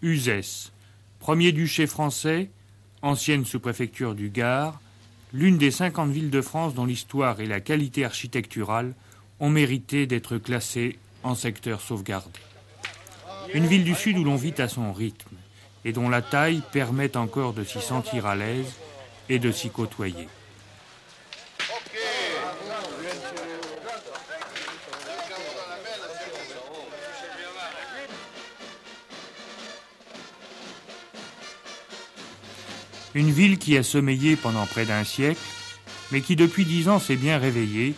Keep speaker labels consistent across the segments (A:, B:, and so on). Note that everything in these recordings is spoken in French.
A: Uzès, premier duché français, ancienne sous-préfecture du Gard, l'une des 50 villes de France dont l'histoire et la qualité architecturale ont mérité d'être classées en secteur sauvegardé. Une ville du Sud où l'on vit à son rythme et dont la taille permet encore de s'y sentir à l'aise et de s'y côtoyer. Une ville qui a sommeillé pendant près d'un siècle, mais qui depuis 10 ans s'est bien réveillée,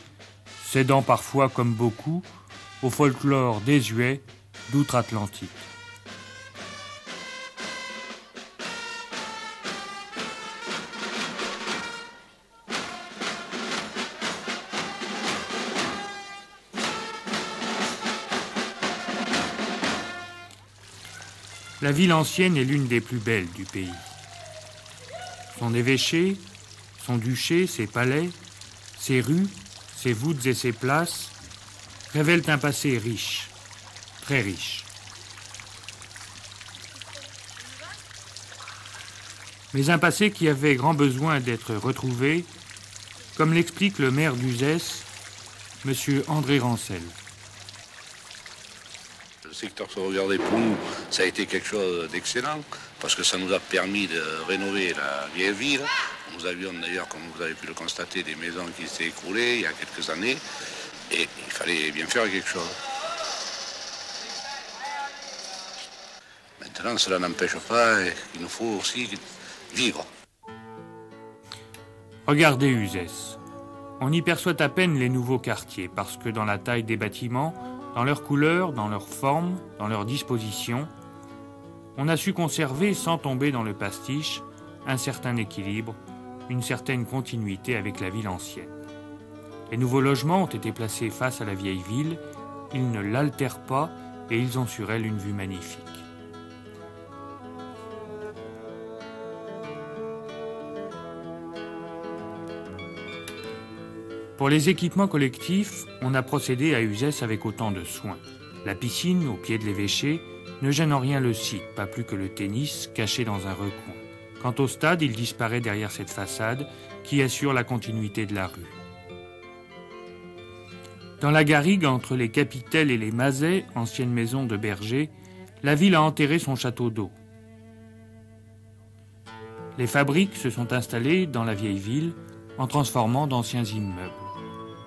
A: cédant parfois, comme beaucoup, au folklore désuet d'outre-Atlantique. La ville ancienne est l'une des plus belles du pays. Son évêché, son duché, ses palais, ses rues, ses voûtes et ses places révèlent un passé riche, très riche. Mais un passé qui avait grand besoin d'être retrouvé, comme l'explique le maire d'Uzès, M. André Rancel.
B: Le secteur sauvegardé pour nous, ça a été quelque chose d'excellent parce que ça nous a permis de rénover la vieille ville. Nous avions d'ailleurs, comme vous avez pu le constater, des maisons qui s'étaient écroulées il y a quelques années et il fallait bien faire quelque chose. Maintenant, cela n'empêche pas qu'il nous faut aussi vivre.
A: Regardez Uzès. On y perçoit à peine les nouveaux quartiers parce que dans la taille des bâtiments, dans leur couleur, dans leur forme, dans leur disposition, on a su conserver, sans tomber dans le pastiche, un certain équilibre, une certaine continuité avec la ville ancienne. Les nouveaux logements ont été placés face à la vieille ville, ils ne l'altèrent pas et ils ont sur elle une vue magnifique. Pour les équipements collectifs, on a procédé à Uzès avec autant de soin. La piscine, au pied de l'évêché, ne gêne en rien le site, pas plus que le tennis, caché dans un recoin. Quant au stade, il disparaît derrière cette façade qui assure la continuité de la rue. Dans la garrigue, entre les Capitelles et les Mazets, ancienne maison de berger, la ville a enterré son château d'eau. Les fabriques se sont installées dans la vieille ville en transformant d'anciens immeubles.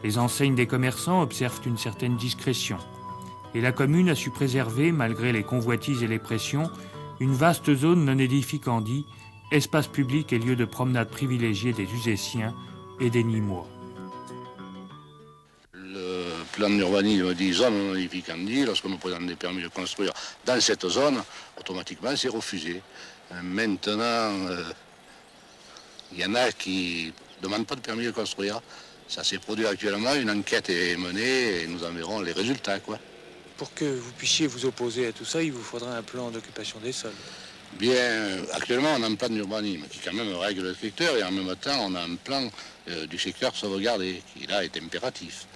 A: Les enseignes des commerçants observent une certaine discrétion. Et la commune a su préserver, malgré les convoitises et les pressions, une vaste zone non édificandie, espace public et lieu de promenade privilégié des Uzéciens et des Nîmois.
B: Le plan d'urbanisme dit zone non édificandie. Lorsqu'on nous présente des permis de construire dans cette zone, automatiquement c'est refusé. Maintenant, il y en a qui ne demandent pas de permis de construire. Ça s'est produit actuellement, une enquête est menée et nous en verrons les résultats, quoi.
C: Pour que vous puissiez vous opposer à tout ça, il vous faudra un plan d'occupation des sols.
B: Bien, actuellement, on a un plan d'urbanisme qui quand même règle le secteur et en même temps, on a un plan du secteur sauvegardé qui là est impératif.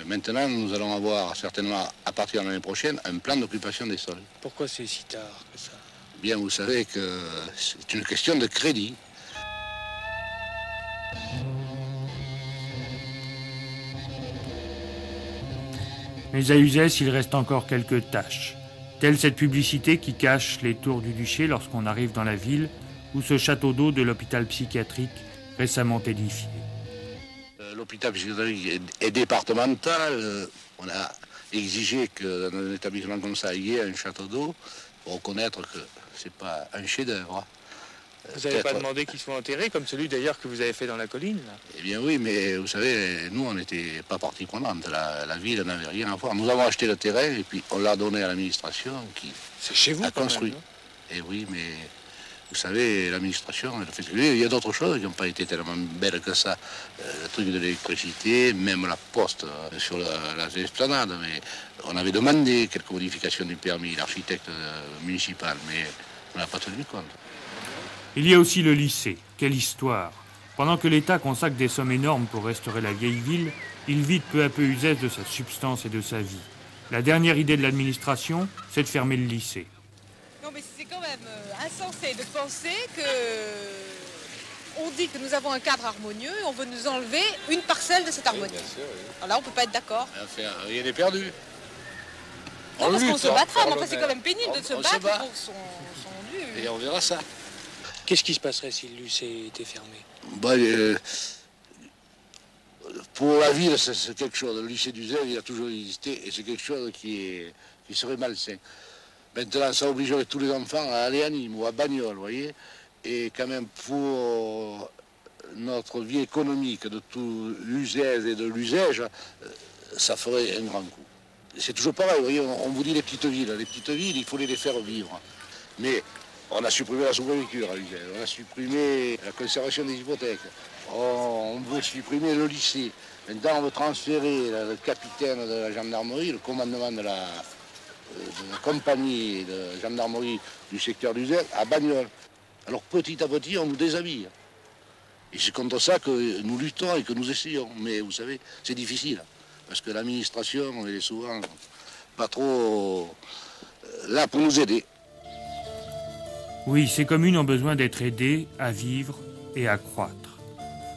B: Maintenant, nous allons avoir certainement, à partir de l'année prochaine, un plan d'occupation des sols.
C: Pourquoi c'est si tard que ça?
B: Bien, vous savez que c'est une question de crédit.
A: Mais à Uzès, il reste encore quelques tâches, telle cette publicité qui cache les tours du duché lorsqu'on arrive dans la ville, ou ce château d'eau de l'hôpital psychiatrique récemment édifié.
B: L'hôpital psychiatrique est départemental. On a exigé que dans un établissement comme ça, il y ait un château d'eau pour reconnaître que c'est pas un chef-d'œuvre.
C: Vous n'avez pas demandé qu'il soit enterré, comme celui d'ailleurs que vous avez fait dans la colline là?
B: Eh bien oui, mais vous savez, nous on n'était pas partie prenante. La ville n'avait rien à voir. Nous avons acheté le terrain et puis on l'a donné à l'administration qui
C: c'est chez vous,
B: a construit. Et oui, mais vous savez, l'administration, elle fait... Il y a d'autres choses qui n'ont pas été tellement belles que ça. Le truc de l'électricité, même la poste sur la esplanade. Mais on avait demandé quelques modifications du permis, l'architecte municipal, mais on n'a pas tenu compte.
A: Il y a aussi le lycée. Quelle histoire! Pendant que l'État consacre des sommes énormes pour restaurer la vieille ville, il vide peu à peu Uzès de sa substance et de sa vie. La dernière idée de l'administration, c'est de fermer le lycée.
D: quand même insensé de penser que on dit que nous avons un cadre harmonieux et on veut nous enlever une parcelle de cet harmonieux.
B: Bien sûr, oui.
D: Alors là, on ne peut pas être d'accord.
B: Enfin, rien n'est perdu.
D: Non, parce qu'on
B: lutte,
D: se battra, mais
B: on
D: enfin, c'est quand même pénible de se
B: on se
D: battre
B: bat.
D: pour son dû.
B: Et on verra ça.
C: Qu'est-ce qui se passerait si le lycée était fermé?
B: Pour la ville, c'est quelque chose. Le lycée d'Uzel, il a toujours existé et c'est quelque chose qui serait malsain. Maintenant, ça obligerait tous les enfants à aller à Nîmes ou à Bagnoles, vous voyez. Et quand même, pour notre vie économique de tout l'usage et de l'usage, ça ferait un grand coup. C'est toujours pareil, vous voyez, on vous dit les petites villes, il faut les faire vivre. Mais on a supprimé la sous-préfecture à Uzel, on a supprimé la conservation des hypothèques, on veut supprimer le lycée. Maintenant, on veut transférer le capitaine de la gendarmerie, le commandement de la compagnie de gendarmerie du secteur d'Uzel à Bagnoles. Alors petit à petit, on nous déshabille. Et c'est contre ça que nous luttons et que nous essayons. Mais vous savez, c'est difficile. Parce que l'administration, elle est souvent pas trop là pour nous aider.
A: Oui, ces communes ont besoin d'être aidées à vivre et à croître.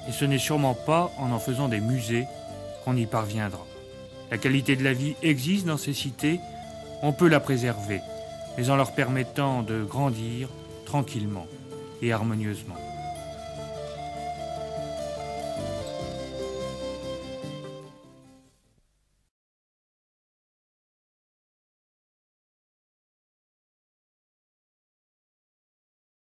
A: Et ce n'est sûrement pas en faisant des musées qu'on y parviendra. La qualité de la vie existe dans ces cités, on peut la préserver, mais en leur permettant de grandir tranquillement et harmonieusement.